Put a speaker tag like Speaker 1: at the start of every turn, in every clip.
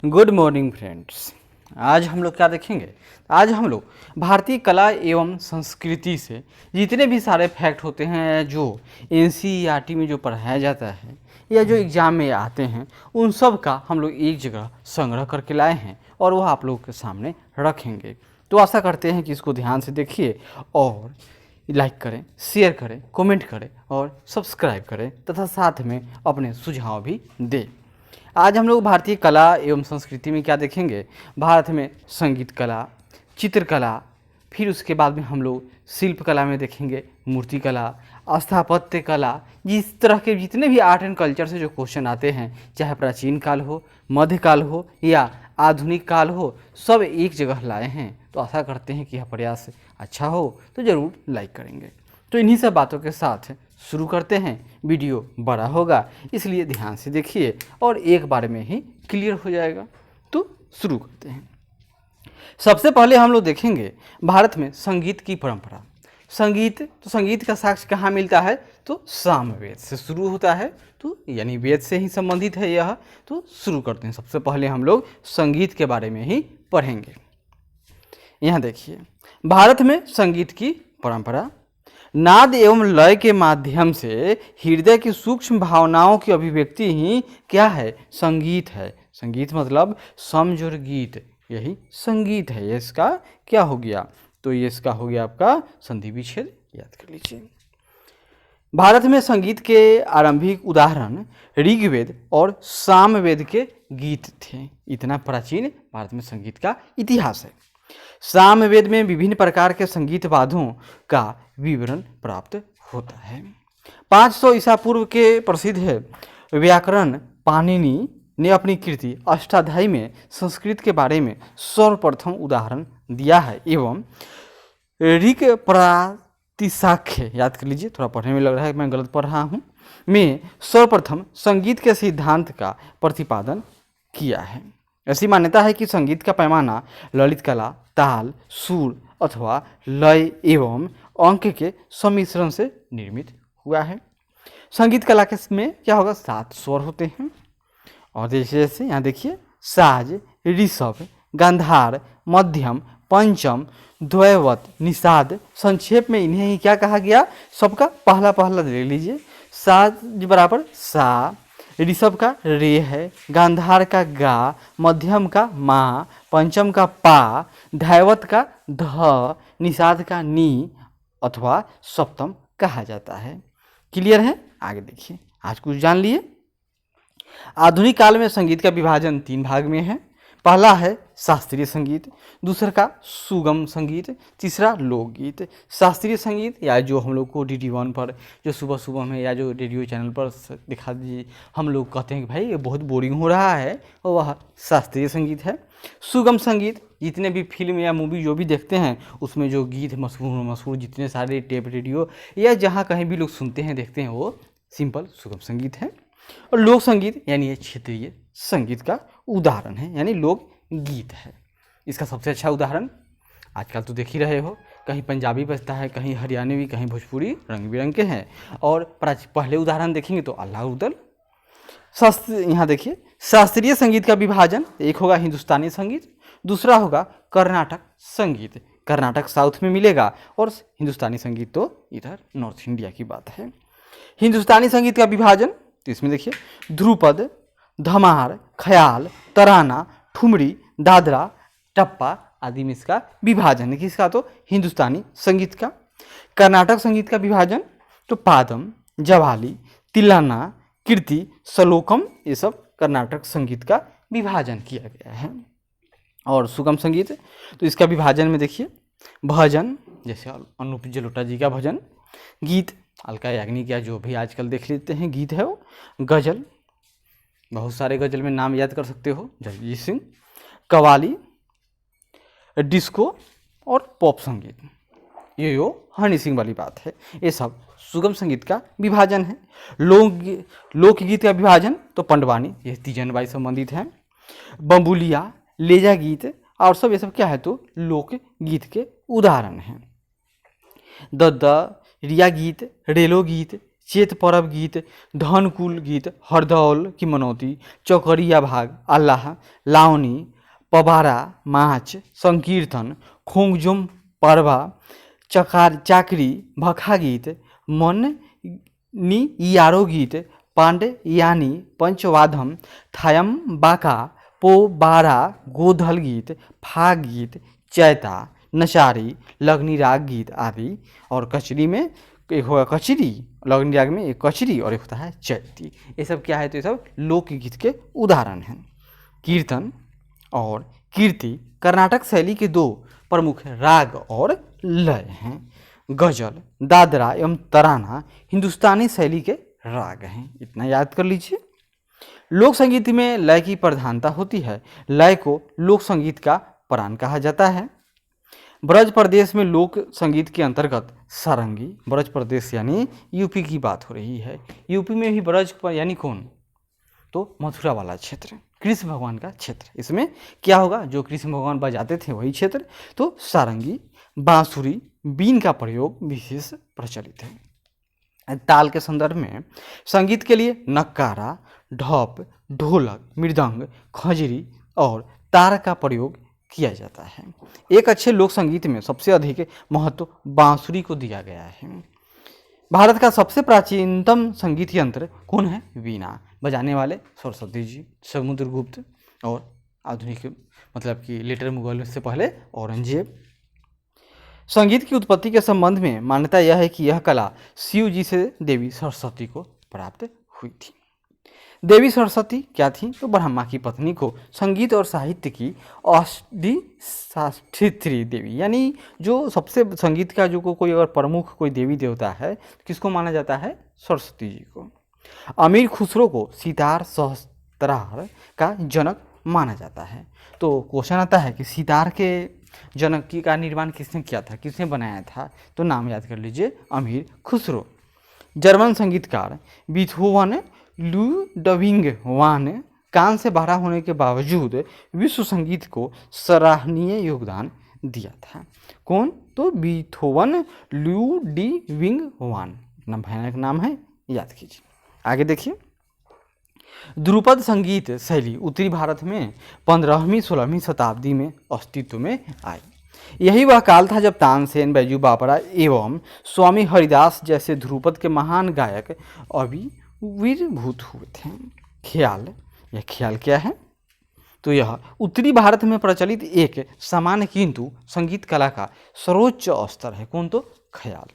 Speaker 1: Good morning friends. आज हम लोग क्या देखेंगे? आज हम लोग भारतीय कला एवं संस्कृति से जितने भी सारे फैक्ट होते हैं जो एनसीईआरटी में जो पढ़ाया जाता है या जो एग्ज़ाम में आते हैं, उन सब का हम लोग एक जगह संग्रह करके लाए हैं और वह आप लोगों के सामने रखेंगे। तो आशा करते हैं कि इसको ध्यान से देखिए और लाइक करें, शेयर करें, कमेंट करें और सब्सक्राइब करें तथा साथ में अपने सुझाव भी दें। आज हम लोग भारतीय कला एवं संस्कृति में क्या देखेंगे? भारत में संगीत कला, चित्रकला, फिर उसके बाद में हम लोग शिल्प कला में देखेंगे मूर्ति कला, स्थापत्य कला। जिस तरह के जितने भी आर्ट एंड कल्चर से जो क्वेश्चन आते हैं, चाहे प्राचीन काल हो, मध्यकाल हो या आधुनिक काल हो, सब एक जगह लाए हैं। तो आशा करते हैं कि यह प्रयास अच्छा हो तो ज़रूर लाइक करेंगे। तो इन्हीं सब बातों के साथ शुरू करते हैं। वीडियो बड़ा होगा इसलिए ध्यान से देखिए और एक बार में ही क्लियर हो जाएगा। तो शुरू करते हैं। सबसे पहले हम लोग देखेंगे भारत में संगीत की परंपरा। संगीत का साक्ष्य कहाँ मिलता है? तो सामवेद से शुरू होता है, तो यानी वेद से ही संबंधित है यह। तो शुरू करते हैं। सबसे पहले हम लोग संगीत के बारे में ही पढ़ेंगे। यहाँ देखिए, भारत में संगीत की परंपरा नाद एवं लय के माध्यम से हृदय की सूक्ष्म भावनाओं की अभिव्यक्ति ही क्या है? संगीत है। संगीत मतलब समझ गीत, यही संगीत है। ये इसका क्या हो गया? तो ये इसका हो गया आपका संधि विच्छेद, याद कर लीजिए। भारत में संगीत के आरंभिक उदाहरण ऋग्वेद और सामवेद के गीत थे। इतना प्राचीन भारत में संगीत का इतिहास है। सामवेद में विभिन्न प्रकार के संगीत वाद्यों का विवरण प्राप्त होता है। 500 ईसा पूर्व के प्रसिद्ध व्याकरण पाणिनि ने अपनी कृति अष्टाध्यायी में संस्कृत के बारे में सर्वप्रथम उदाहरण दिया है एवं ऋक प्रातिशाख्य, याद कर लीजिए, थोड़ा पढ़ने में लग रहा है मैं गलत पढ़ रहा हूँ, में सर्वप्रथम संगीत के सिद्धांत का प्रतिपादन किया है। ऐसी मान्यता है कि संगीत का पैमाना ललित कला, ताल, सुर अथवा लय एवं अंक के सम्मिश्रण से निर्मित हुआ है। संगीत कला के में क्या होगा? 7 स्वर होते हैं। और जैसे यहाँ देखिए, साज, ऋषभ, गांधार, मध्यम, पंचम, द्वैवत, निषाद। संक्षेप में इन्हें ही क्या कहा गया? सबका पहला पहला ले लीजिए। साज बराबर सा, ऋषभ का रे है, गांधार का गा, मध्यम का मा, पंचम का पा, दैवत का ध, निषाद का नी अथवा सप्तम कहा जाता है। क्लियर है? आगे देखिए, आज कुछ जान लिए। आधुनिक काल में संगीत का विभाजन 3 भाग में है। पहला है शास्त्रीय संगीत, दूसरा का सुगम संगीत, तीसरा लोकगीत। शास्त्रीय संगीत या जो हम लोग को DD1 पर जो सुबह सुबह में या जो रेडियो चैनल पर दिखा दीजिए, हम लोग कहते हैं कि भाई ये बहुत बोरिंग हो रहा है, और वह शास्त्रीय संगीत है। सुगम संगीत, जितने भी फिल्म या मूवी जो भी देखते हैं उसमें जो गीत मशहूर जितने सारे टेप रेडियो या जहाँ कहीं भी लोग सुनते हैं देखते हैं, वो सिंपल सुगम संगीत है। और लोक संगीत यानी ये क्षेत्रीय संगीत का उदाहरण है, यानी लोक गीत है। इसका सबसे अच्छा उदाहरण आजकल तो देख ही रहे हो, कहीं पंजाबी बजता है, कहीं हरियाणवी, कहीं भोजपुरी, रंग बिरंग के हैं। और पहले उदाहरण देखेंगे तो अल्लाह उदल। यहाँ देखिए, शास्त्रीय संगीत का विभाजन एक होगा हिंदुस्तानी संगीत, दूसरा होगा कर्नाटक संगीत। कर्नाटक साउथ में मिलेगा और हिंदुस्तानी संगीत तो इधर नॉर्थ इंडिया की बात है। हिंदुस्तानी संगीत का विभाजन तो इसमें देखिए, ध्रुपद, धमार, ख्याल, तराना, ठुमरी, दादरा, टप्पा आदि में इसका विभाजन है। किसका? तो हिंदुस्तानी संगीत का। कर्नाटक संगीत का विभाजन तो पादम, जवाली, तिल्लाना, कीर्ति, सलोकम, ये सब कर्नाटक संगीत का विभाजन किया गया है। और सुगम संगीत तो इसका विभाजन में देखिए, भजन जैसे अनूप जलोटा जी का भजन, गीत अलका याग्निक या जो भी आजकल देख लेते हैं गीत है वो, गजल, बहुत सारे गजल में नाम याद कर सकते हो, जगजीत सिंह, कव्वाली, डिस्को और पॉप संगीत, ये हनी सिंह वाली बात है। ये सब सुगम संगीत का विभाजन है। लोकगीत का विभाजन तो पंडवानी, ये तीजन बाई संबंधित है, बम्बुलिया, लेजा गीत और सब ये सब क्या है? तो लोक गीत के उदाहरण हैं। दद्दा, रिया गीत, रेलो गीत, चेत परब गीत, धनकुल गीत, हरदौल की मनौती, चौकड़िया भाग, अल्लाह, लावनी, पबारा, माच, संकीर्तन, खोंगजुम परवा, चाकरी, भखा गीत, मन नी यारो गीत, पांडे यानी, पंचवाधम, थायम बाका, पोबारा, गोधल गीत, फाग गीत, चैता, नचारी, लगनी राग गीत आदि। और कचरी में एक होगा कचरी, लगनी राग में एक कचरी और एक होता है चैती। ये सब क्या है, तो ये सब लोकगीत के उदाहरण हैं। कीर्तन और कीर्ति कर्नाटक शैली के दो प्रमुख राग और लय हैं। गजल, दादरा एवं तराना हिंदुस्तानी शैली के राग हैं। इतना याद कर लीजिए। लोक संगीत में लय की प्रधानता होती है। लय को लोक संगीत का प्राण कहा जाता है। ब्रज प्रदेश में लोक संगीत के अंतर्गत सारंगी, ब्रज प्रदेश यानी यूपी की बात हो रही है। यूपी में भी ब्रज यानी कौन, तो मथुरा वाला क्षेत्र, कृष्ण भगवान का क्षेत्र। इसमें क्या होगा, जो कृष्ण भगवान बजाते थे वही क्षेत्र। तो सारंगी, बांसुरी, बीन का प्रयोग विशेष प्रचलित है। ताल के संदर्भ में संगीत के लिए नक्कारा, ढोप, ढोलक, मृदंग, खंजरी और तार का प्रयोग किया जाता है। एक अच्छे लोक संगीत में सबसे अधिक महत्व बांसुरी को दिया गया है। भारत का सबसे प्राचीनतम संगीत यंत्र कौन है, वीणा। बजाने वाले सरस्वती जी, समुद्रगुप्त और आधुनिक मतलब कि लेटर मुगल से पहले औरंगजेब। संगीत की उत्पत्ति के संबंध में मान्यता यह है कि यह कला शिव जी से देवी सरस्वती को प्राप्त हुई थी। देवी सरस्वती क्या थी, तो ब्रह्मा की पत्नी को संगीत और साहित्य की अधिष्ठात्री देवी, यानी जो सबसे संगीत का जो कोई अगर प्रमुख कोई देवी देवता है तो किसको माना जाता है, सरस्वती जी को। अमीर खुसरो को सितार सहस्त्रार का जनक माना जाता है। तो क्वेश्चन आता है कि सितार के जनक की का निर्माण किसने किया था, किसने बनाया था, तो नाम याद कर लीजिए, अमीर खुसरो। जर्मन संगीतकार बीथोवन लुडविग वान कान से बहरा होने के बावजूद विश्व संगीत को सराहनीय योगदान दिया था। कौन, तो बीथोवन लुडविग वान, इतना भयानक नाम है, याद कीजिए। आगे देखिए, ध्रुपद संगीत शैली उत्तरी भारत में 15वीं-16वीं शताब्दी में अस्तित्व में आई। यही वह काल था जब तानसेन, बैजू बावरा एवं स्वामी हरिदास जैसे ध्रुपद के महान गायक आविर्भूत हुए थे। ख्याल, यह ख्याल क्या है, तो यह उत्तरी भारत में प्रचलित एक सामान्य किंतु संगीत कला का सर्वोच्च स्तर है। कौन, तो ख्याल।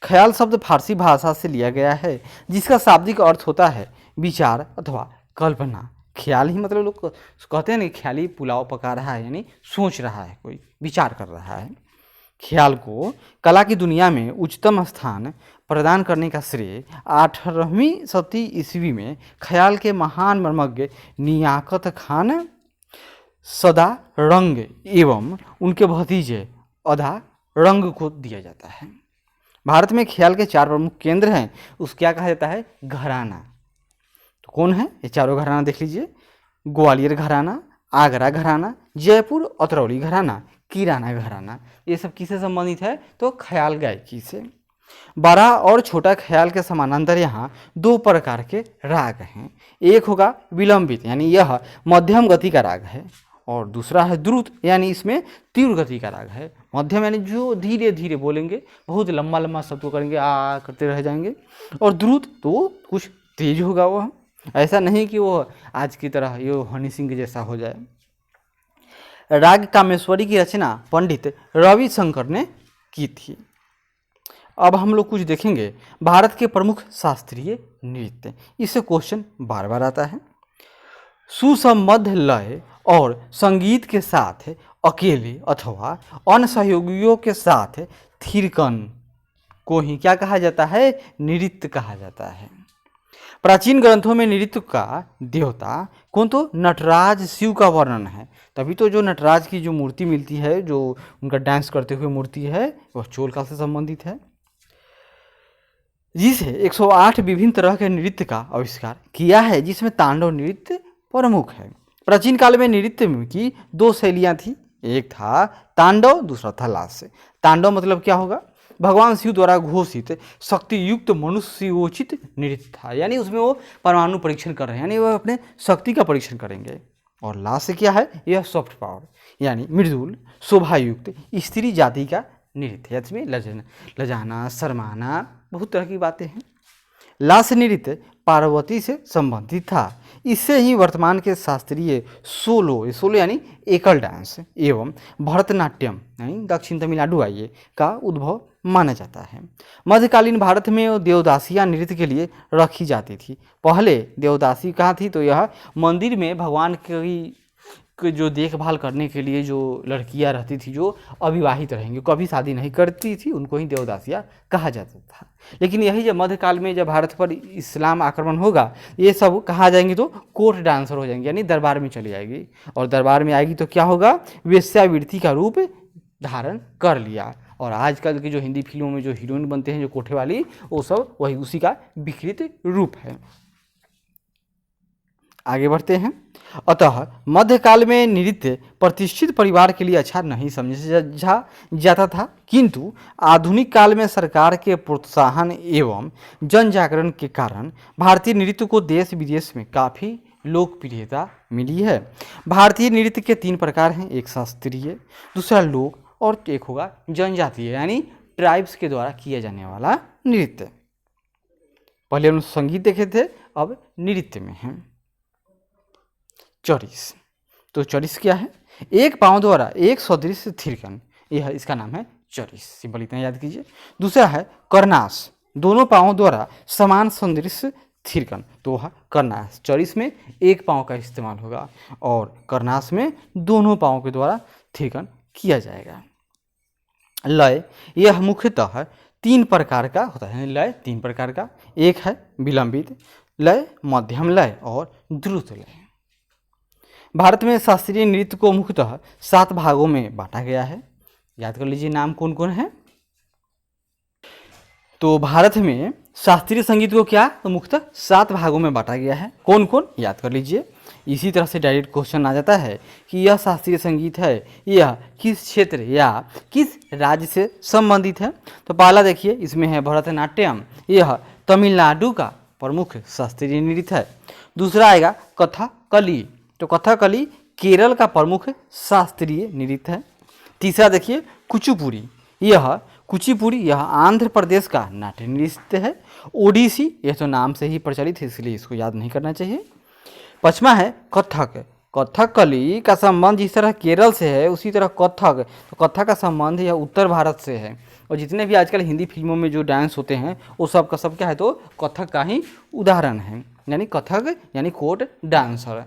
Speaker 1: ख्याल शब्द फारसी भाषा से लिया गया है, जिसका शाब्दिक अर्थ होता है विचार अथवा कल्पना। ख्याल ही मतलब लोग कहते हैं ना, ख्याली पुलाव पका रहा है, यानी सोच रहा है, कोई विचार कर रहा है। ख्याल को कला की दुनिया में उच्चतम स्थान प्रदान करने का श्रेय 18वीं शती ईस्वी में ख्याल के महान मर्मज्ञ नियाकत खान सदा रंग एवं उनके भतीजे अदा रंग को दिया जाता है। भारत में ख्याल के 4 प्रमुख केंद्र हैं। उस क्या कहा जाता है, घराना। तो कौन है, ये चारों घराना देख लीजिए, ग्वालियर घराना, आगरा घराना, जयपुर अतरौली घराना, किराना घराना। ये सब किससे संबंधित है, तो ख्याल गायकी से। बड़ा और छोटा ख्याल के समानांतर यहाँ 2 प्रकार के राग हैं। एक होगा विलंबित, यानी यह मध्यम गति का राग है, और दूसरा है द्रुत, यानी इसमें तीव्र गति का राग है। मध्यम यानी जो धीरे धीरे बोलेंगे, बहुत लंबा लंबा शब्द को करेंगे, आ करते रह जाएंगे। और द्रुत तो कुछ तेज होगा, वह ऐसा नहीं कि वो आज की तरह ये हनी सिंह के जैसा हो जाए। राग कामेश्वरी की रचना पंडित रविशंकर ने की थी। अब हम लोग कुछ देखेंगे भारत के प्रमुख शास्त्रीय नृत्य। इससे क्वेश्चन बार बार आता है। सुसंबद्ध लय और संगीत के साथ अकेले अथवा अन्य सहयोगियों के साथ थिरकन को ही क्या कहा जाता है, नृत्य कहा जाता है। प्राचीन ग्रंथों में नृत्य का देवता कौन, तो नटराज शिव का वर्णन है। तभी तो जो नटराज की जो मूर्ति मिलती है, जो उनका डांस करते हुए मूर्ति है, वह चोल काल से संबंधित है, जिसे 108 विभिन्न तरह के नृत्य का आविष्कार किया है, जिसमें तांडव नृत्य प्रमुख है। प्राचीन काल में नृत्य की 2 शैलियाँ थी, एक था तांडव, दूसरा था लास्य। तांडव मतलब क्या होगा, भगवान शिव द्वारा घोषित शक्ति युक्त मनुष्योचित नृत्य था, यानी उसमें वो परमाणु परीक्षण कर रहे हैं, यानी वो अपने शक्ति का परीक्षण करेंगे। और लास्ट क्या है, यह सॉफ्ट पावर यानी मृदुल शोभायुक्त स्त्री जाति का नृत्य है। इसमें लजाना शर्माना बहुत तरह की बातें हैं। लास्य नृत्य पार्वती से संबंधित था। इससे ही वर्तमान के शास्त्रीय सोलो यानी एकल डांस एवं भरतनाट्यम यानी दक्षिण तमिलनाडु आइए का उद्भव माना जाता है। मध्यकालीन भारत में देवदासियां नृत्य के लिए रखी जाती थी। पहले देवदासी कहाँ थी, तो यह मंदिर में भगवान की जो देखभाल करने के लिए जो लड़कियां रहती थी, जो अविवाहित रहेंगी, कभी शादी नहीं करती थी, उनको ही देवदासियां कहा जाता था। लेकिन यही जब मध्यकाल में जब भारत पर इस्लाम आक्रमण होगा, ये सब कहाँ जाएंगे तो कोर्ट डांसर हो जाएंगे, यानी दरबार में चली जाएगी। और दरबार में आएगी तो क्या होगा, वेश्यावृत्ति का रूप धारण कर लिया। और आजकल की जो हिंदी फिल्मों में जो हीरोइन बनते हैं जो कोठे वाली, वो सब वही उसी का विकृत रूप है। आगे बढ़ते हैं। अतः मध्यकाल में नृत्य प्रतिष्ठित परिवार के लिए अच्छा नहीं समझा जाता था, किंतु आधुनिक काल में सरकार के प्रोत्साहन एवं जन जागरण के कारण भारतीय नृत्य को देश विदेश में काफ़ी लोकप्रियता मिली है। भारतीय नृत्य के 3 प्रकार हैं, एक शास्त्रीय, दूसरा लोक और एक होगा जनजातीय यानी ट्राइब्स के द्वारा किया जाने वाला नृत्य। पहले हम संगीत देखे थे, अब नृत्य में हैं। चौरिस। तो चौरिस क्या है, एक पांव द्वारा एक सदृश थिरकन, यह इसका नाम है चौरिस, सिंपल इतना याद कीजिए। दूसरा है करनास, दोनों पांवों द्वारा समान सदृश थिरकन, तो वह करनास। चौरिस में एक पांव का इस्तेमाल होगा और करनास में दोनों पांवों के द्वारा थिरकन किया जाएगा। लय, यह मुख्यतः 3 प्रकार का होता है। लय 3 प्रकार का, एक है विलंबित लय, मध्यम लय और द्रुत लय। भारत में शास्त्रीय नृत्य को मुख्यतः 7 भागों में बांटा गया है। याद कर लीजिए नाम कौन कौन है। तो भारत में शास्त्रीय संगीत को क्या, तो मुख्यतः 7 भागों में बांटा गया है। कौन कौन, याद कर लीजिए। इसी तरह से डायरेक्ट क्वेश्चन आ जाता है कि यह शास्त्रीय संगीत है, यह किस क्षेत्र या किस राज्य से संबंधित है। तो पहला देखिए, इसमें है भरतनाट्यम, यह तमिलनाडु का प्रमुख शास्त्रीय नृत्य है। दूसरा आएगा कथकली, तो कथकली केरल का प्रमुख शास्त्रीय नृत्य है। तीसरा देखिए कुचिपुड़ी, यह आंध्र प्रदेश का नाट्य नृत्य है। ओडिसी, यह तो नाम से ही प्रचलित है इसलिए इसको याद नहीं करना चाहिए। पांचवा है कथक, कथकली का संबंध जिस तरह केरल से है उसी तरह कथक, तो कथक का संबंध यह उत्तर भारत से है। और जितने भी आजकल हिंदी फिल्मों में जो डांस होते हैं वो सब का सब क्या है, तो कथक का ही उदाहरण है, यानी कथक यानी कोर्ट डांसर।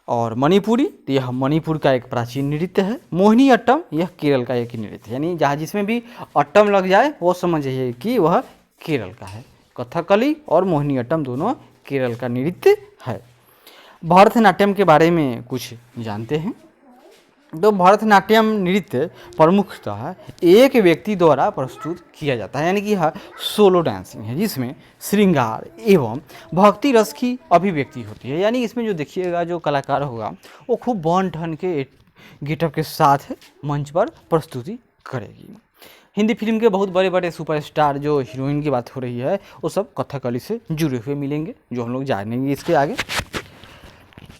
Speaker 1: और मणिपुरी, तो यह मणिपुर का एक प्राचीन नृत्य है। मोहिनी अट्टम, यह केरल का एक नृत्य है, यानी जहाँ जिसमें भी अट्टम लग जाए वो समझिए कि वह केरल का है। कथकली और मोहिनी अट्टम दोनों केरल का नृत्य है। भरतनाट्यम के बारे में कुछ जानते हैं। तो भरतनाट्यम नृत्य प्रमुखतः एक व्यक्ति द्वारा प्रस्तुत किया जाता है, यानी कि यह सोलो डांसिंग है, जिसमें श्रृंगार एवं भक्ति रस की अभिव्यक्ति होती है। यानी इसमें जो देखिएगा जो कलाकार होगा वो खूब बन ठन के गेटअप के साथ मंच पर प्रस्तुति करेगी। हिंदी फिल्म के बहुत बड़े बड़े सुपरस्टार जो हीरोइन की बात हो रही है वो सब कथकली से जुड़े हुए मिलेंगे, जो हम लोग जानेंगे इसके आगे।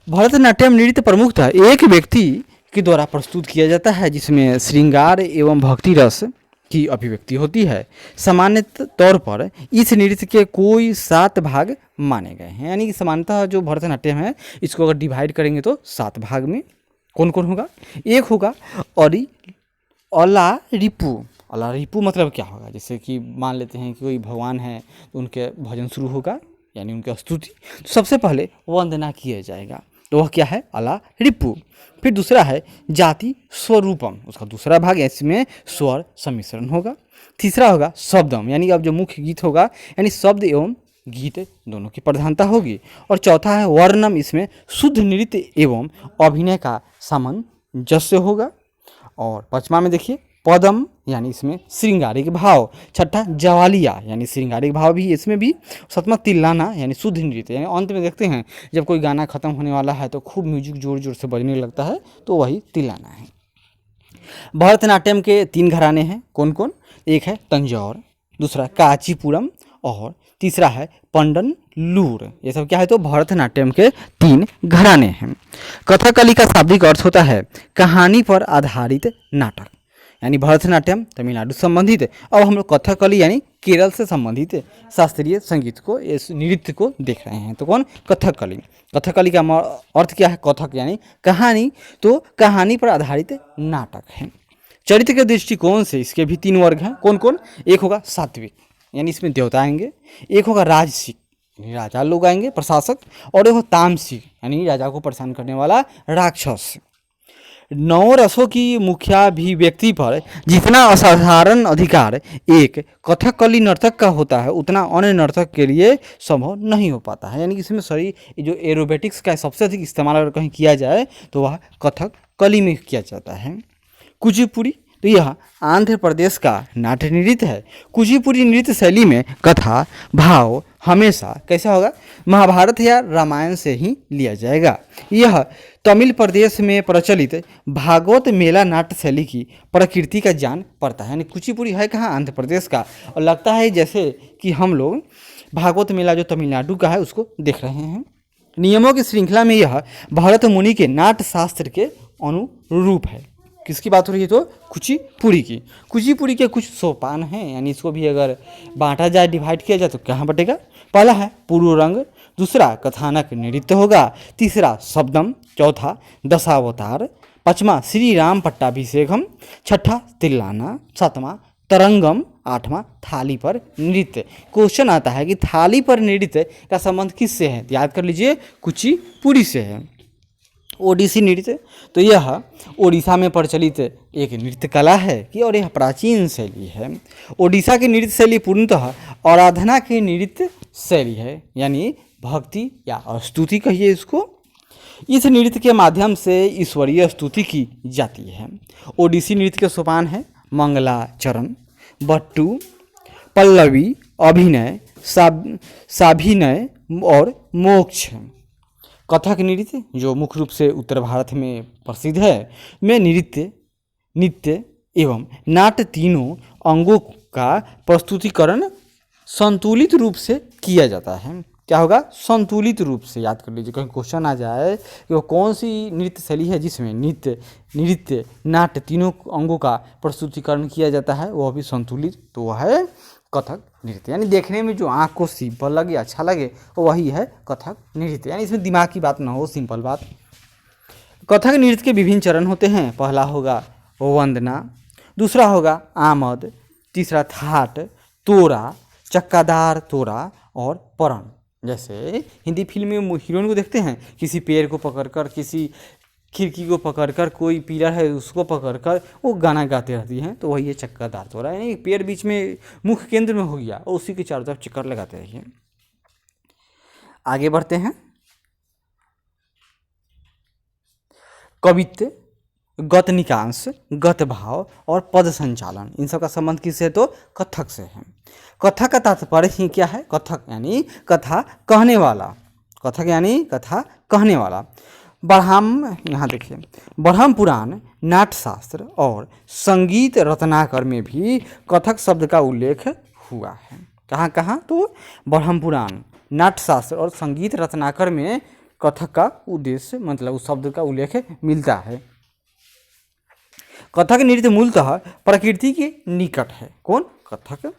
Speaker 1: भरतनाट्यम नृत्य प्रमुखतः एक व्यक्ति के द्वारा प्रस्तुत किया जाता है, जिसमें श्रृंगार एवं भक्ति रस की अभिव्यक्ति होती है। सामान्य तौर पर इस नृत्य के कोई 7 भाग माने गए हैं, यानी कि सामान्यतः जो भरतनाट्यम है इसको अगर डिवाइड करेंगे तो 7 भाग में कौन कौन होगा। एक होगा अलारिपु। अलारिपु मतलब क्या होगा, जैसे कि मान लेते हैं कि कोई भगवान है तो उनके भजन शुरू होगा, यानी उनकी स्तुति। तो सबसे पहले वंदना किया जाएगा, तो वह क्या है, अलारिपु। फिर दूसरा है जाति स्वरूपम, उसका दूसरा भाग, इसमें स्वर सम्मिश्रण होगा। तीसरा होगा शब्दम, यानी अब जो मुख्य गीत होगा यानी शब्द एवं गीत दोनों की प्रधानता होगी। और चौथा है वर्णम, इसमें शुद्ध नृत्य एवं अभिनय का सामंजस्य होगा। और पांचवा में देखिए पदम, यानी इसमें श्रृंगारिक भाव। छठा जवालिया, यानी श्रृंगारिक भाव भी इसमें भी। सातवां तिल्लाना, यानी शुद्ध नृत्य, यानी अंत में देखते हैं जब कोई गाना खत्म होने वाला है तो खूब म्यूजिक जोर जोर से बजने लगता है, तो वही तिल्लाना है। भरतनाट्यम के 3 घराने हैं, कौन कौन, एक है तंजौर, दूसरा कांचीपुरम और तीसरा है पंडनलूर। ये सब क्या है तो भरतनाट्यम के 3 घराने हैं। कथकली का शाब्दिक अर्थ होता है कहानी पर आधारित नाटक, यानी भरतनाट्यम तमिलनाडु से संबंधित, अब हम लोग कथकली यानी केरल से संबंधित शास्त्रीय संगीत को, इस नृत्य को देख रहे हैं। तो कौन? कथकली। कथकली का अर्थ क्या है? कथक यानी कहानी, तो कहानी पर आधारित नाटक है। चरित्र के दृष्टिकोण से इसके भी 3 वर्ग हैं। कौन कौन? एक होगा सात्विक, यानी इसमें देवता आएंगे। एक होगा राजसिक, यानी राजा लोग आएंगे, प्रशासक। और एक होगा तामसिक, यानी राजा को परेशान करने वाला राक्षस। 9 रसों की मुख्याभिव्यक्ति पर जितना असाधारण अधिकार एक कथकली नर्तक का होता है, उतना अन्य नर्तक के लिए संभव नहीं हो पाता है। यानी इसमें शरीर जो एरोबेटिक्स का सबसे अधिक इस्तेमाल अगर कहीं किया जाए तो वह कथकली में किया जाता है। कुचिपुड़ी, तो यह आंध्र प्रदेश का नाट्य नृत्य है। कुचिपुड़ी नृत्य शैली में कथा भाव हमेशा कैसा होगा? महाभारत या रामायण से ही लिया जाएगा। यह तमिल प्रदेश में प्रचलित भागवत मेला नाट्य शैली की प्रकृति का जान पड़ता है। यानी कुचिपुड़ी है कहाँ? आंध्र प्रदेश का, और लगता है जैसे कि हम लोग भागवत मेला जो तमिलनाडु का है उसको देख रहे हैं। नियमों की श्रृंखला में यह भरत मुनि के नाट्य शास्त्र के अनुरूप है। किसकी बात हो रही है? तो कुचिपुड़ी की। कुचिपुड़ी के कुछ सोपान हैं, यानी इसको भी अगर बांटा जाए, डिवाइड किया जाए तो कहाँ बटेगा? पहला है पूर्व रंग, दूसरा कथानक नृत्य होगा, तीसरा शब्दम, चौथा दशावतार, पांचवा श्री राम पट्टाभिषेकम, छठा तिल्लाना, सातवां तरंगम, आठवां थाली पर नृत्य। क्वेश्चन आता है कि थाली पर नृत्य का संबंध किससे है? याद कर लीजिए, कुचिपुड़ी से है। ओडिसी नृत्य, तो यह ओडिशा में प्रचलित एक नृत्य कला है कि, और यह प्राचीन शैली है। ओडिशा की नृत्य शैली पूर्णतः आराधना की नृत्य शैली है, यानी भक्ति या स्तुति कहिए इसको। इस नृत्य के माध्यम से ईश्वरीय स्तुति की जाती है। ओडिसी नृत्य के सोपान है मंगलाचरण, बट्टू, पल्लवी, अभिनय, साभिनय और मोक्ष। कथक नृत्य जो मुख्य रूप से उत्तर भारत में प्रसिद्ध है, में नृत्य एवं नाट्य तीनों अंगों का प्रस्तुतिकरण संतुलित रूप से किया जाता है। क्या होगा? संतुलित रूप से। याद कर लीजिए, कहीं क्वेश्चन आ जाए कि वो कौन सी नृत्य शैली है जिसमें नृत्य नाट्य तीनों अंगों का प्रस्तुतिकरण किया जाता है, वह भी संतुलित, तो वह है कथक नृत्य। यानी देखने में जो आँख को सिंपल लगे, अच्छा लगे, वो वही है कथक नृत्य। यानी इसमें दिमाग की बात ना हो, सिंपल बात। कथक नृत्य के विभिन्न चरण होते हैं। पहला होगा वंदना, दूसरा होगा आमद, तीसरा थाट, तोरा, चक्कादार तोरा और परण। जैसे हिंदी फिल्म में हीरोइन को देखते हैं, किसी पेड़ को पकड़कर, किसी खिड़की को पकड़कर, कोई पिलर है उसको पकड़कर वो गाना गाते रहती हैं, तो वही ये चक्कादार तोरा, यानी पेड़ बीच में मुख्य केंद्र में हो गया और उसी के चारों तरफ चक्कर लगाते रहिए। आगे बढ़ते हैं। कवित्व, गत निकांश, गत भाव और पद संचालन, इन सब का संबंध किससे? तो कथक से है। कथक का तात्पर्य ही क्या है? कथक यानी कथा कहने वाला। कथक यानी कथा कहने वाला। यहाँ देखिए, ब्रह्म पुराण, नाट्यशास्त्र और संगीत रत्नाकर में भी कथक शब्द का उल्लेख हुआ है। कहाँ कहाँ? तो ब्रह्म पुराण, नाट्यशास्त्र और संगीत रत्नाकर में कथक का उद्देश्य, मतलब उस शब्द का उल्लेख मिलता है। कथक नृत्य मूलतः प्रकृति के निकट है। कौन? कथक।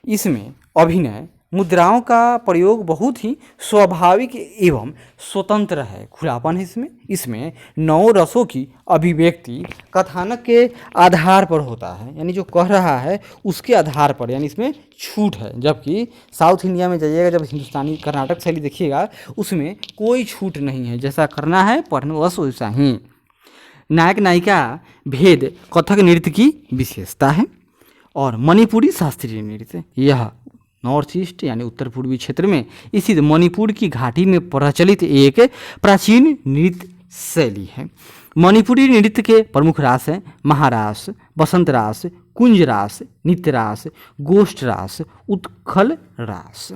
Speaker 1: इसमें अभिनय मुद्राओं का प्रयोग बहुत ही स्वाभाविक एवं स्वतंत्र है, खुलापन है इसमें 9 रसों की अभिव्यक्ति कथानक के आधार पर होता है, यानी जो कह रहा है उसके आधार पर, यानी इसमें छूट है। जबकि साउथ इंडिया में जाइएगा, जब हिंदुस्तानी कर्नाटक शैली देखिएगा, उसमें कोई छूट नहीं है, जैसा करना है पढ़ना बस वैसा ही। नायक नायिका भेद कथक नृत्य की विशेषता है। और मणिपुरी शास्त्रीय नृत्य, यह नॉर्थ ईस्ट यानी उत्तर पूर्वी क्षेत्र में स्थित मणिपुर की घाटी में प्रचलित एक प्राचीन नृत्य शैली है। मणिपुरी नृत्य के प्रमुख रास हैं महारास, बसंत रास, कुंज रास, नित्य रास, गोष्ठ रास, उत्खल रास।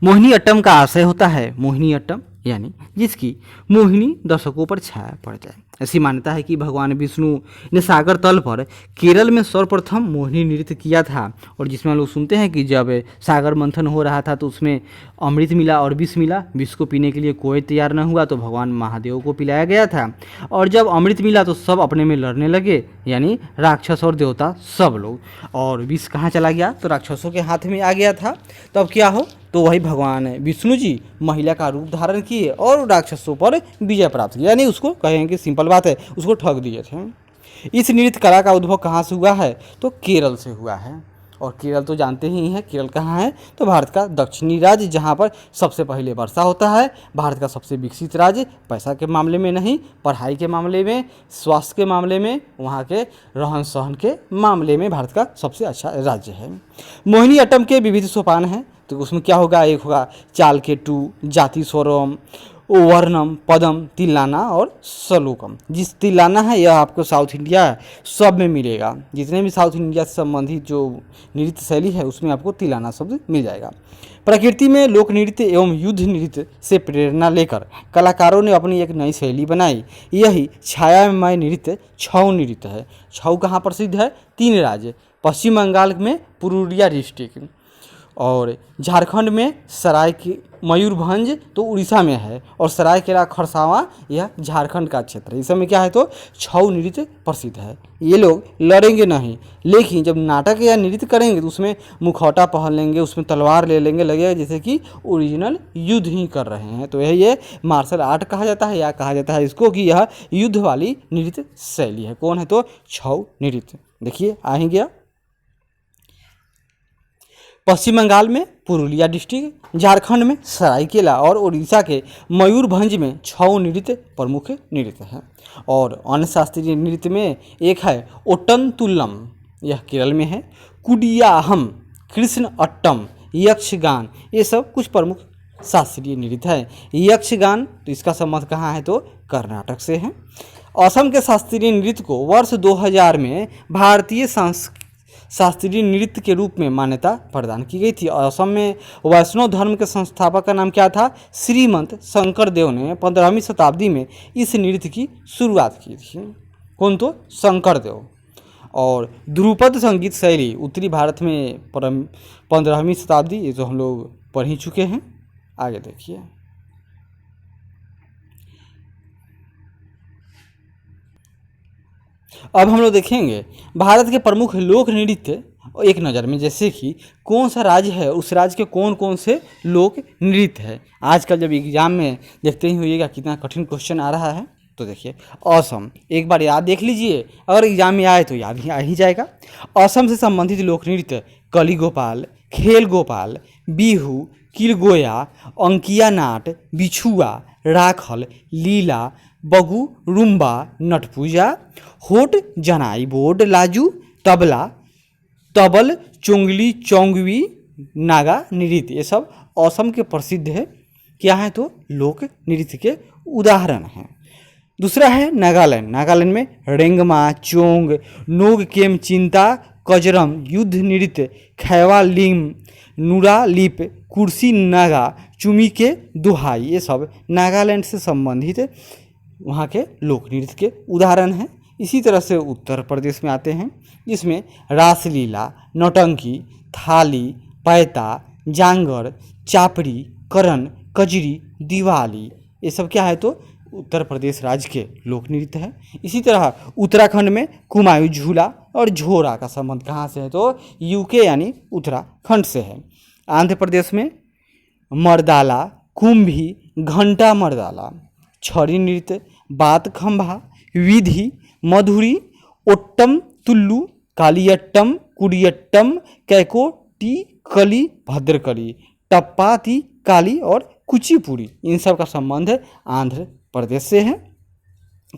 Speaker 1: मोहिनी अट्टम का आशय होता है, मोहिनी अट्टम यानी जिसकी मोहिनी दर्शकों पर छाया पड़ जाए। ऐसी मान्यता है कि भगवान विष्णु ने सागर तल पर केरल में सर्वप्रथम मोहिनी नृत्य किया था, और जिसमें हम लोग सुनते हैं कि जब सागर मंथन हो रहा था तो उसमें अमृत मिला और विष मिला। विष को पीने के लिए कोई तैयार न हुआ तो भगवान महादेव को पिलाया गया था, और जब अमृत मिला तो सब अपने में लड़ने लगे, यानी राक्षस और देवता सब लोग। और विष कहाँ चला गया तो राक्षसों के हाथ में आ गया था। तो अब क्या हो, तो वही भगवान विष्णु जी महिला का रूप धारण किए और राक्षसों पर विजय प्राप्त किया, यानी उसको कहेंगे सिंपल बात है, उसको ठग दिए थे। इस नृत्य कला का उद्भव कहाँ से हुआ है तो केरल से हुआ है। और केरल तो जानते ही हैं, केरल कहाँ है तो भारत का दक्षिणी राज्य, जहाँ पर सबसे पहले वर्षा होता है। भारत का सबसे विकसित राज्य, पैसा के मामले में नहीं, पढ़ाई के मामले में, स्वास्थ्य के मामले में, वहाँ के रहन सहन के मामले में भारत का सबसे अच्छा राज्य है। मोहिनी अट्टम के विविध सोपान हैं, तो उसमें क्या होगा, एक होगा चाल के टू, जाति स्वरम, वर्णम, पदम, तिल्लाना और सलोकम। जिस तिल्लाना है यह आपको साउथ इंडिया सब में मिलेगा, जितने भी साउथ इंडिया से संबंधित जो नृत्य शैली है उसमें आपको तिल्लाना शब्द मिल जाएगा। प्रकृति में लोक नृत्य एवं युद्ध नृत्य से प्रेरणा लेकर कलाकारों ने अपनी एक नई शैली बनाई। यही छायामय नृत्य छऊ नृत्य है। छऊ कहाँ प्रसिद्ध है, 3 राज्य, पश्चिम बंगाल में पुरुलिया डिस्ट्रिक्ट, और झारखंड में सराय मयूरभंज तो उड़ीसा में है, और सरायकेला खरसावां यह झारखंड का क्षेत्र है। इस समय क्या है तो छऊ नृत्य प्रसिद्ध है। ये लोग लड़ेंगे नहीं, लेकिन जब नाटक या नृत्य करेंगे तो उसमें मुखौटा पहन लेंगे, उसमें तलवार ले लेंगे, लगेगा जैसे कि ओरिजिनल युद्ध ही कर रहे हैं। तो यही ये मार्शल आर्ट कहा जाता है, या कहा जाता है इसको कि यह युद्ध वाली नृत्य शैली है। कौन है तो छऊ नृत्य। देखिए आ ही गया। पश्चिम बंगाल में पुरुलिया डिस्ट्रिक्ट, झारखंड में सरायकेला और उड़ीसा के मयूरभंज में छऊ नृत्य प्रमुख नृत्य है। और अन्य शास्त्रीय नृत्य में एक है ओट्टनतुल्लम, यह केरल में है, कुडियाहम, कृष्ण अट्टम, यक्षगान, ये सब कुछ प्रमुख शास्त्रीय नृत्य है। यक्षगान तो इसका संबंध कहाँ है तो कर्नाटक से है। असम के शास्त्रीय नृत्य को वर्ष 2000 में भारतीय शास्त्रीय नृत्य के रूप में मान्यता प्रदान की गई थी। असम में वैष्णव धर्म के संस्थापक का नाम क्या था, श्रीमंत शंकरदेव ने 15वीं शताब्दी में इस नृत्य की शुरुआत की थी। कौन तो शंकरदेव। और ध्रुपद संगीत शैली उत्तरी भारत में 15वीं शताब्दी, ये तो हम लोग पढ़ ही चुके हैं। आगे देखिए। अब हम लोग देखेंगे भारत के प्रमुख लोक नृत्य एक नज़र में, जैसे कि कौन सा राज्य है उस राज्य के कौन कौन से लोक नृत्य है। आजकल जब एग्जाम में देखते ही होइएगा कितना कठिन क्वेश्चन आ रहा है। तो देखिए असम, एक बार याद देख लीजिए, अगर एग्जाम में आए तो याद ही आ ही जाएगा। असम से संबंधित लोक नृत्य कली गोपाल, खेल गोपाल, बिहू, किलगोया, अंकिया नाट, बिछुआ, राखल, लीला, बगु, रुम्बा, नटपूजा, होट, जनाई बोर्ड, लाजू, तबला, तबल, चुंगली, चौंगवी, नागा नृत्य, ये सब असम के प्रसिद्ध है। क्या है तो लोक नृत्य के उदाहरण हैं। दूसरा है नागालैंड। नागालैंड में रेंगमा, चोंग, नोग केम चिंता, कजरम, युद्ध नृत्य, खैवा लिम, नूरा लिप, कुर्सी नागा, चुमी के दुहाई, ये सब नागालैंड से संबंधित वहाँ के लोक नृत्य के उदाहरण हैं। इसी तरह से उत्तर प्रदेश में आते हैं, जिसमें रासलीला, नौटंकी, थाली, पैता, जांगर, चापड़ी, करन, कजरी, दिवाली, ये सब क्या है तो उत्तर प्रदेश राज्य के लोक नृत्य है। इसी तरह उत्तराखंड में कुमायूं झूला और झोरा का संबंध कहाँ से है तो यूके यानी उत्तराखंड से है। आंध्र प्रदेश में मर्दाला, कुंभी, घंटा मर्दाला, छड़ी नृत्य, बात खंभा, विधि, मधुरी, ओट्टम तुल्लू, कालियट्टम, कुडियट्टम, कैकोटी कली, भद्रकली, टप्पाती काली और कुचिपुड़ी, इन सब का संबंध आंध्र प्रदेश से है।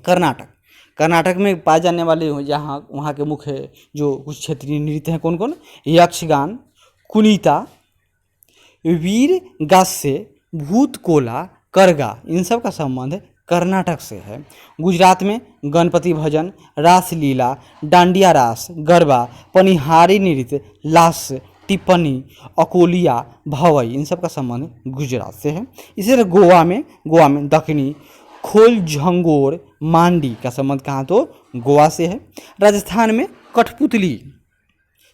Speaker 1: कर्नाटक में पाए जाने वाले यहाँ वहाँ के मुख्य जो कुछ क्षेत्रीय नृत्य हैं कौन कौन, यक्षगान, कुनीता, वीर गास्य, भूतकोला, करगा, इन सब का संबंध कर्नाटक से है। गुजरात में गणपति भजन, रासलीला, डांडिया रास, गरबा, पनिहारी नृत्य, लास, टिप्पणी, अकोलिया, भवई, इन सब का संबंध गुजरात से है। इसी तरह गोवा में दक्कनी, खोल झंगोर, मांडी का संबंध कहाँ तो गोवा से है। राजस्थान में कठपुतली,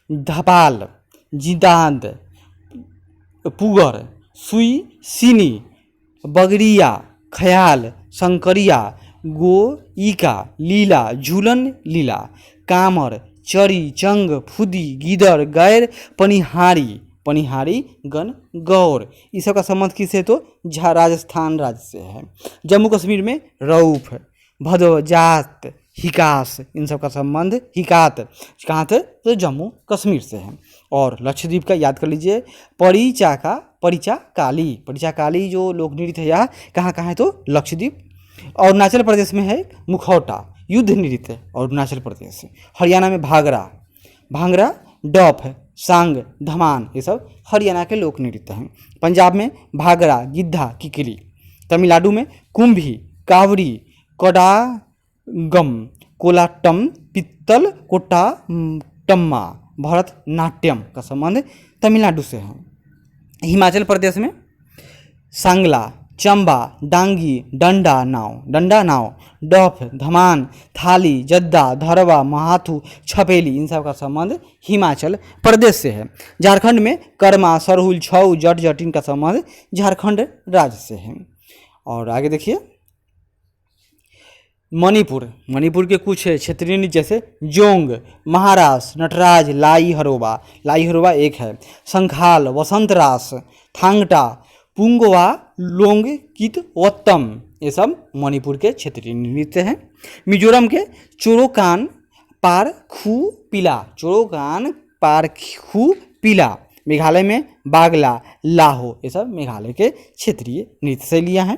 Speaker 1: धपाल, जिदांत, पुगर, सुई, सीनी, बगड़िया, ख्याल, शंकरिया, गोईका, लीला, झूलन लीला, कामर, चरी, चंग, फुदी, गीदड़, गैर, पनिहारी गण, गौर, इस सब का संबंध किससे तो राजस्थान राज्य से है। जम्मू कश्मीर में रऊफ, भदो, जात, हिकास, इन सब का संबंध हिकात कहाँ थे तो जम्मू कश्मीर से है। और लक्षद्वीप का याद कर लीजिए, परिचा काली जो लोक नृत्य है यहाँ कहाँ है तो लक्षद्वीप। और अरुणाचल प्रदेश में है मुखौटा, युद्ध नृत्य और अरुणाचल प्रदेश से। हरियाणा में भांगड़ा, डफ, सांग, धमान, ये सब हरियाणा के लोक नृत्य हैं। पंजाब में भागड़ा, गिद्धा, किकली। तमिलनाडु में कुंभी, कावड़ी, कोडागम, कोलाटम, पित्तल, कोट्टाटम्मा, भरतनाट्यम का संबंध तमिलनाडु से है। हिमाचल प्रदेश में सांगला, चंबा, डांगी, डंडा नाव, डफ, धमान, थाली, जद्दा, धरवा, महाथू, छपेली, इन सब का संबंध हिमाचल प्रदेश से है। झारखंड में कर्मा, सरहुल, छऊ, जट जटिन का संबंध झारखंड राज्य से है। और आगे देखिए मणिपुर के कुछ क्षेत्रीय नृत्य जैसे जोंग, महारास, नटराज, लाई हरोबा एक है, संखाल, वसंत रास, थांगटा, पुंगवा, लोंग कित, वत्तम, ये सब मणिपुर के क्षेत्रीय नृत्य हैं। मिजोरम के चोरोकान पार खू पिला, मेघालय में बागला, लाहो, ये सब मेघालय के क्षेत्रीय नृत्य शैलियाँ हैं।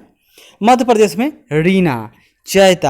Speaker 1: मध्य प्रदेश में रीना, चैत,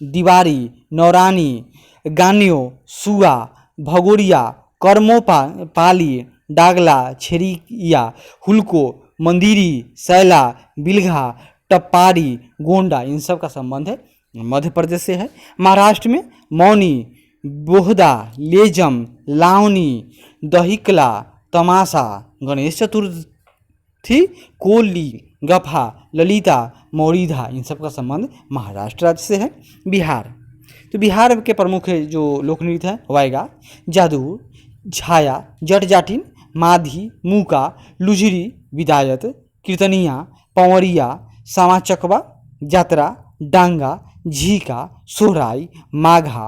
Speaker 1: दीवारी, नौरानी, गान्यो, सुआ, भगोरिया, कर्मोपाली, डागला, छेरिया, हुल्को, मंदिरी, सैला, बिलघा, टप्पारी, गोंडा, इन सब का संबंध है मध्य प्रदेश से है। महाराष्ट्र में मौनी, बोहदा, लेजम, लावनी, दहिकला, तमाशा, गणेश चतुर्थी, कोली, गफा, ललिता, मौरीधा, इन सब का संबंध महाराष्ट्र राज्य से है। बिहार के प्रमुख जो लोक नृत्य है वायगा, जादू, छाया, जट जाटिन, माधी, मूका, लुझरी, विदायत, कीर्तनिया, पंवरिया, सामा चकवा, जात्रा, डांगा, झीका, सोहराई, माघा,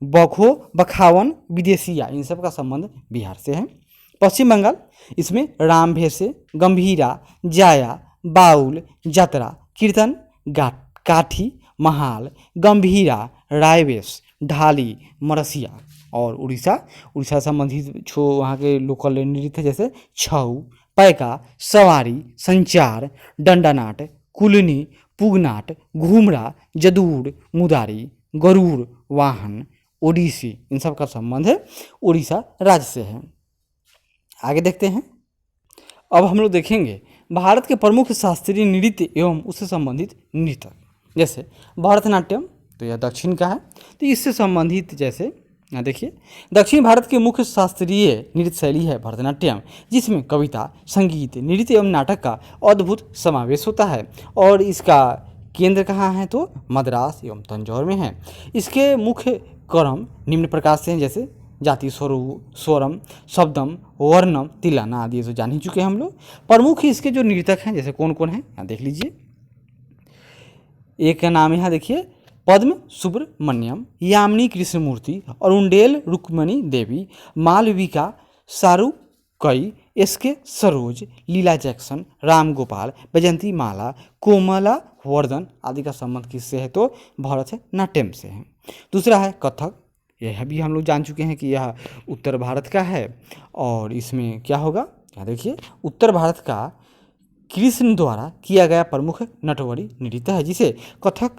Speaker 1: बखो, बखावन, विदेशिया, इन सब का संबंध बिहार से है। पश्चिम बंगाल, इसमें राम भेसे, गंभीरा, जाया, बाउल, जतरा, कीर्तन, काठी, महाल, गंभीरा, रायवेश, ढाली, मरसिया। और उड़ीसा संबंधित वहाँ के लोकल नृत्य जैसे छऊ, पैका, सवारी, संचार, दंडानाट, कुलनी, पुगनाट, घूमरा, जदूर, मुदारी, गरुड़, वाहन, ओडिसी, इन सब का संबंध है उड़ीसा राज्य से है। आगे देखते हैं। अब हम लोग देखेंगे भारत के प्रमुख शास्त्रीय नृत्य एवं उससे संबंधित नृत्य। जैसे भरतनाट्यम, तो यह दक्षिण का है, तो इससे संबंधित जैसे यहाँ देखिए, दक्षिण भारत के मुख्य शास्त्रीय नृत्य शैली है भरतनाट्यम, जिसमें कविता, संगीत, नृत्य एवं नाटक का अद्भुत समावेश होता है। और इसका केंद्र कहाँ है तो मद्रास एवं तंजौर में है। इसके मुख्य क्रम निम्न प्रकार से हैं, जैसे जाति, स्वरम, शब्दम, वर्णम, तिलाना आदि तो जान ही चुके हैं हम लोग। प्रमुख इसके जो नृतक हैं जैसे कौन कौन है यहाँ देख लीजिए। एक का नाम यहाँ देखिए पद्म सुब्रमण्यम, यामिनी कृष्णमूर्ति, अरुंडेल रुक्मणी देवी, मालविका सारुकई, एसके सरोज, लीला जैक्सन, राम गोपाल, बैजंती माला, कोमला वर्धन आदि का संबंध किससे है तो भरतनाट्यम से है। दूसरा है कथक, यह भी हम लोग जान चुके हैं कि यह उत्तर भारत का है। और इसमें क्या होगा क्या देखिए, उत्तर भारत का कृष्ण द्वारा किया गया प्रमुख नटवरी नृत्य है, जिसे कथक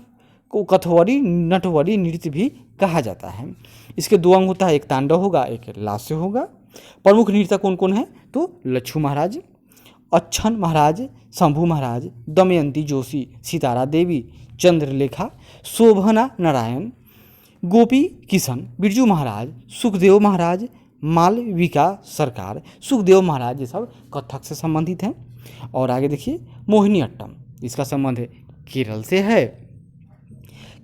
Speaker 1: को कथवरी नटवरी नृत्य भी कहा जाता है। इसके दो अंग होता है, एक तांडव होगा, एक लास्य होगा। प्रमुख नृत्य कौन कौन है तो लच्छू महाराज, अच्छन महाराज, शंभू महाराज, दमयंती जोशी, सितारा देवी, चंद्रलेखा, शोभना नारायण, गोपी किशन, बिरजू महाराज, सुखदेव महाराज, मालविका सरकार, सुखदेव महाराज, ये सब कथक से संबंधित हैं। और आगे देखिए मोहिनीअट्टम, इसका संबंध है केरल से है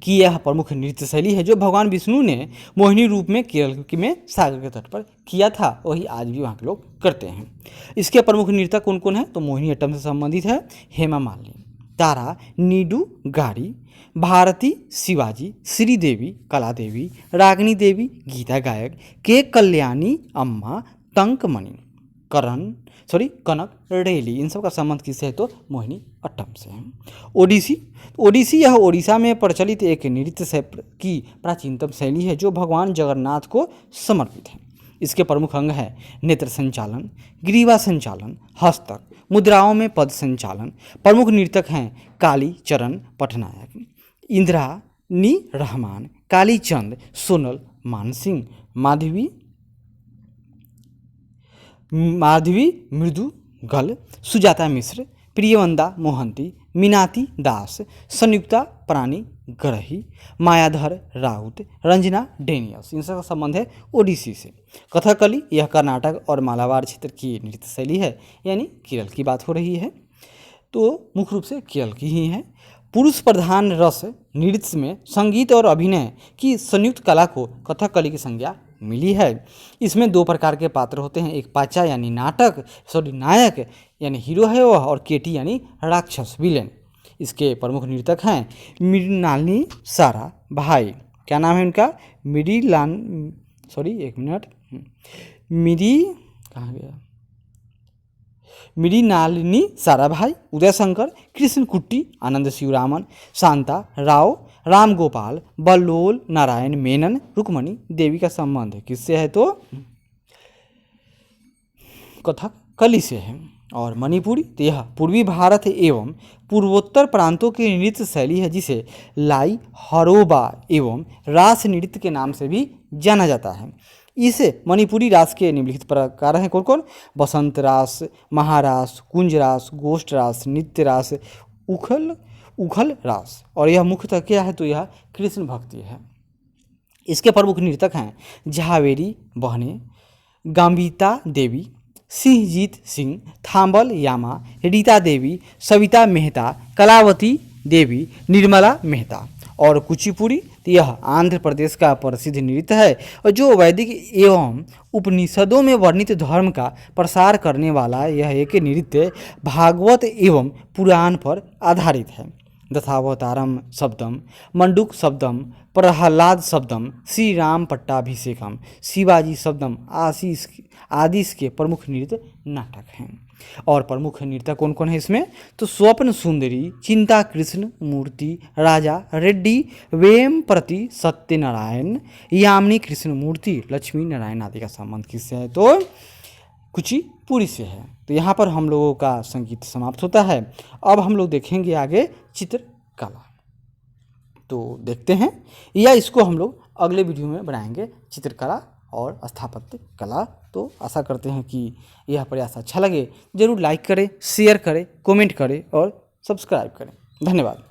Speaker 1: कि यह प्रमुख नृत्य शैली है जो भगवान विष्णु ने मोहिनी रूप में केरल में सागर के तट पर किया था, वही आज भी वहाँ के लोग करते हैं। इसके प्रमुख नृतक कौन कौन है? तो मोहिनीअट्टम से संबंधित है हेमा मालिनी, तारा नीडू गाड़ी, भारती शिवाजी, श्रीदेवी कला देवी, रागिनी देवी गीता गायक, के कल्याणी अम्मा, तंकमणि, कनक रेली, इन सब का संबंध किससे है? तो मोहिनी अट्टम से है। ओडिसी, ओडिसी यह ओडिशा में प्रचलित एक नृत्य की प्राचीनतम शैली है जो भगवान जगन्नाथ को समर्पित है। इसके प्रमुख अंग है नेत्र संचालन, ग्रीवा संचालन, हस्तक, मुद्राओं में पद संचालन। प्रमुख नर्तक हैं काली चरण पटनायक, इंद्रानी रहमान, कालीचंद, सोनल मानसिंह, माधवी मृदुगल, सुजाता मिश्र, प्रियवंदा मोहंती, मीनाती दास, संयुक्ता प्राणी गरही, मायाधर राउत, रंजना डेनियस, इन सबका संबंध है ओडिसी से। कथकली यह कर्नाटक और मालाबार क्षेत्र की नृत्य शैली है, यानी केरल की बात हो रही है, तो मुख्य रूप से केरल की ही है। पुरुष प्रधान रस नृत्य में संगीत और अभिनय की संयुक्त कला को कथकली की संज्ञा मिली है। इसमें दो प्रकार के पात्र होते हैं, एक पाचा यानी नायक यानी हीरो है वह, और केटी यानी राक्षस विलेन। इसके प्रमुख नर्तक हैं मृणालिनी सारा भाई, क्या नाम है उनका? मृणालिनी साराभाई, उदय शंकर, कृष्ण कुट्टी, आनंद शिवरामन, शांता राव, राम गोपाल, बल्लोल नारायण मेनन, रुक्मणी देवी का संबंध है किससे है? तो कथकली से है। और मणिपुरी, तो यह पूर्वी भारत एवं पूर्वोत्तर प्रांतों की नृत्य शैली है जिसे लाई हरोबा एवं रास नृत्य के नाम से भी जाना जाता है। इस मणिपुरी रास के निम्नलिखित प्रकार हैं कौन कौन? बसंत रास, महारास, कुंज रास, गोष्ठ रास, नित्य रास, उखल रास। और यह मुख्यतः क्या है? तो यह कृष्ण भक्ति है। इसके प्रमुख नर्तक हैं झावेरी बहने, गांबिता देवी, सिंहजीत सिंह, थांबल यामा, रीता देवी, सविता मेहता, कलावती देवी, निर्मला मेहता। और कुचिपुड़ी, तो यह आंध्र प्रदेश का प्रसिद्ध नृत्य है और जो वैदिक एवं उपनिषदों में वर्णित धर्म का प्रसार करने वाला यह एक नृत्य भागवत एवं पुराण पर आधारित है। दशावतारम शब्दम, मंडूक शब्दम, प्रहलाद शब्दम, श्री राम पट्टाभिषेकम, शिवाजी शब्दम आदि इसके प्रमुख नृत्य नाटक हैं। और प्रमुख नृत्य कौन कौन है इसमें? तो स्वप्न सुंदरी, चिंता कृष्ण मूर्ति, राजा रेड्डी, वेमप्रति सत्यनारायण, यामिनी कृष्ण मूर्ति, लक्ष्मी नारायण आदि का संबंध किससे है? तो कुचिपुड़ी से है। तो यहाँ पर हम लोगों का संगीत समाप्त होता है। अब हम लोग देखेंगे आगे चित्रकला, तो देखते हैं, या इसको हम लोग अगले वीडियो में बनाएंगे चित्रकला और स्थापत्य कला। तो आशा करते हैं कि यह प्रयास अच्छा लगे। जरूर लाइक करें, शेयर करें, कमेंट करें और सब्सक्राइब करें। धन्यवाद।